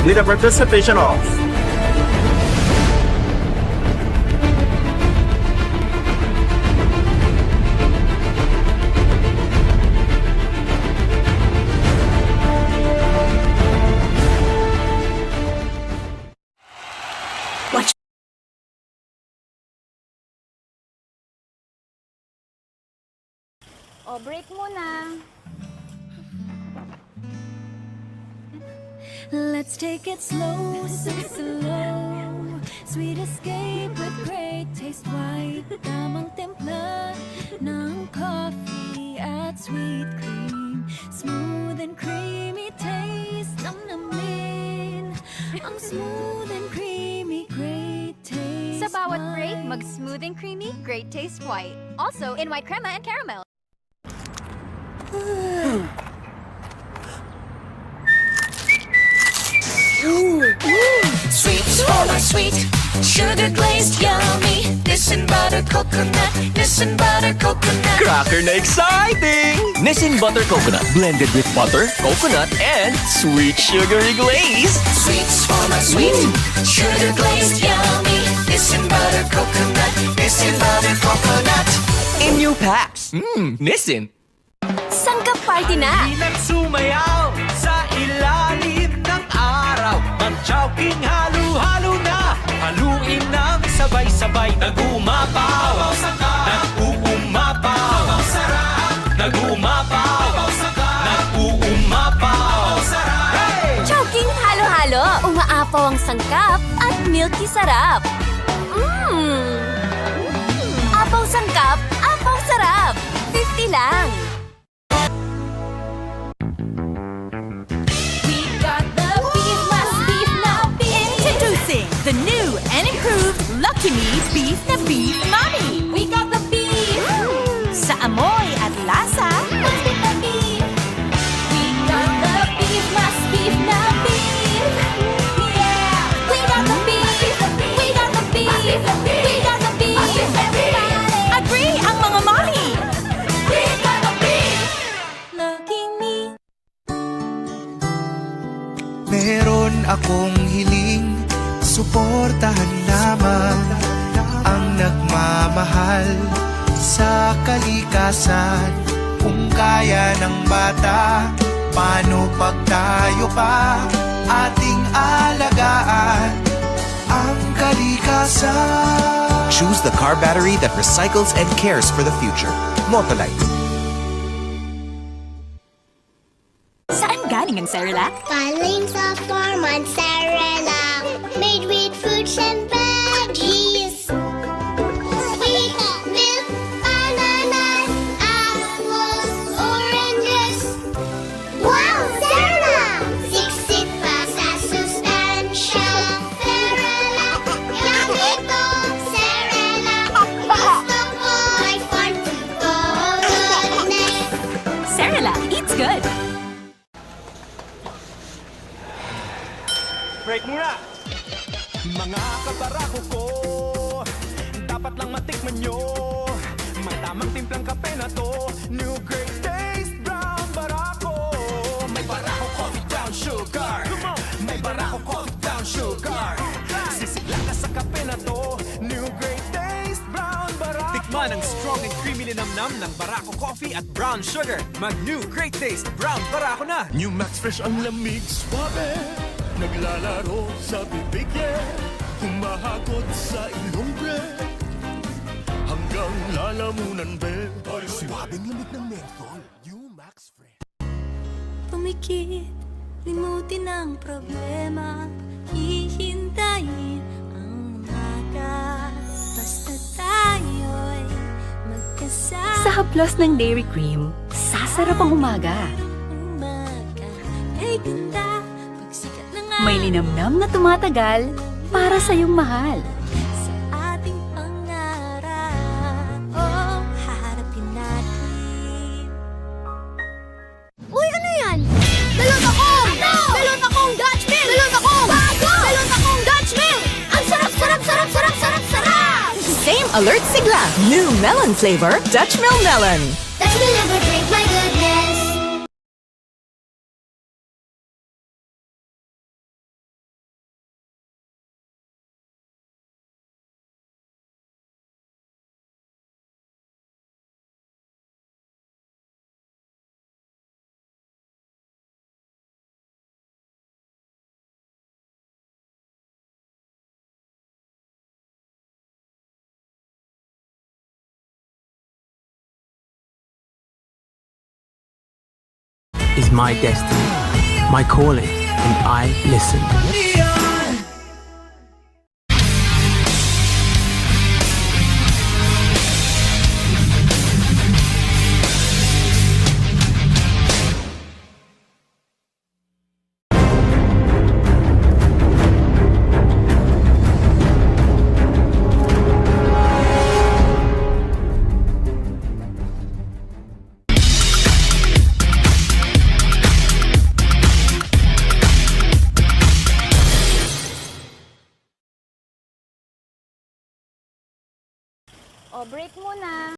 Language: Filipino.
with the participation of O, break muna. Let's take it slow, so slow. Sweet escape with great taste, white. Tamang timpla ng coffee at sweet cream. Smooth and creamy taste ng namin. Ang smooth and creamy, great taste. Sa bawat break, mag-smooth and creamy, great taste white. Also in white crema and caramel. Sweets full of sweet, sugar glazed yummy. Nissin butter coconut, Nissin butter coconut. Cracker na exciting! Nissin Butter Coconut, blended with butter, coconut, and sweet sugary glaze. Sweets full of sweet, sugar glazed yummy. Nissin butter coconut, Nissin butter coconut. In new packs. Nissin. Sangkap party na! Di nagsumayaw sa ilalim ng araw. Mag-chowking halo-halo na. Haluin ng sabay-sabay. Nag-umapaw, nag-uumapaw, nag-uumapaw, nag-uumapaw. Chowking halo-halo, umaapaw ang sangkap at milky sarap. Apaw sangkap, apaw sarap. 50 lang. We got the beef, mas beef na beef. Introducing the new and improved Lucky Me Beef na Beef Mommy. We got the beef. Sa amoy at lasa, Mas beef na beef. We got the beef, mas beef na beef. Yeah. We got the beef. We got the beef. We got the beef. Everybody. agree ang mga mommy. We got the beef. Lucky me. Meron akong hiling, suportahan lamang ang nagmamahal sa kalikasan. Kung kaya ng bata, paano pag tayo pa ating alagaan ang kalikasan? Choose the car battery that recycles and cares for the future. Motolite. Saan galing ang Cerelac? Galing sa farm at Cerelac, made with fruits and veggies. Sweet milk, bananas, apples, oranges. Wow, Cerelac! Siksik pa sa sustansya. Cerelac, yan ito, Cerelac. Gusto ko ay fun to goodness. Cerelac eats good. Break muna! Mga kabarako ko, dapat lang matikman nyo. May tamang timplang kape na to. New Great Taste Brown Barako. May Barako Coffee Brown Sugar. May Barako Coffee Brown Sugar. Sisigla ka sa kape na to. New Great Taste Brown Barako. Tikman ang strong and creamy linamnam ng Barako Coffee at Brown Sugar. Mag New Great Taste Brown Barako na. New Max Fresh ang lamig, suabe. Naglalaro sa bibig, yeah. Humahakot sa ilong, breath. Hanggang lalamunan, be. Suwabing lamig ng menthol. New Max Fresh. Tumikit, limutin ang problema. Hihintayin ang umaga. Basta tayo'y magkasama. Sa haplos ng Dairy Cream, sasarap ang umaga. Umaga ay ganda. Pagsikat ng May linamnam na tumatagal para sa iyong mahal. sa ating pangarap. Oh, haharapin natin. Uy, ano yan? Dalon ako! Dalon akong Dutch Mill! Dalon ako! Bago! Dalon akong Dutch Mill! Ang sarap, sarap, sarap, sarap, sarap, sarap! Same alert sigla. New melon flavor, Dutch Mill Melon. Dutch Mill never drink my goodness. is my destiny, my calling, and I listened. O, break muna.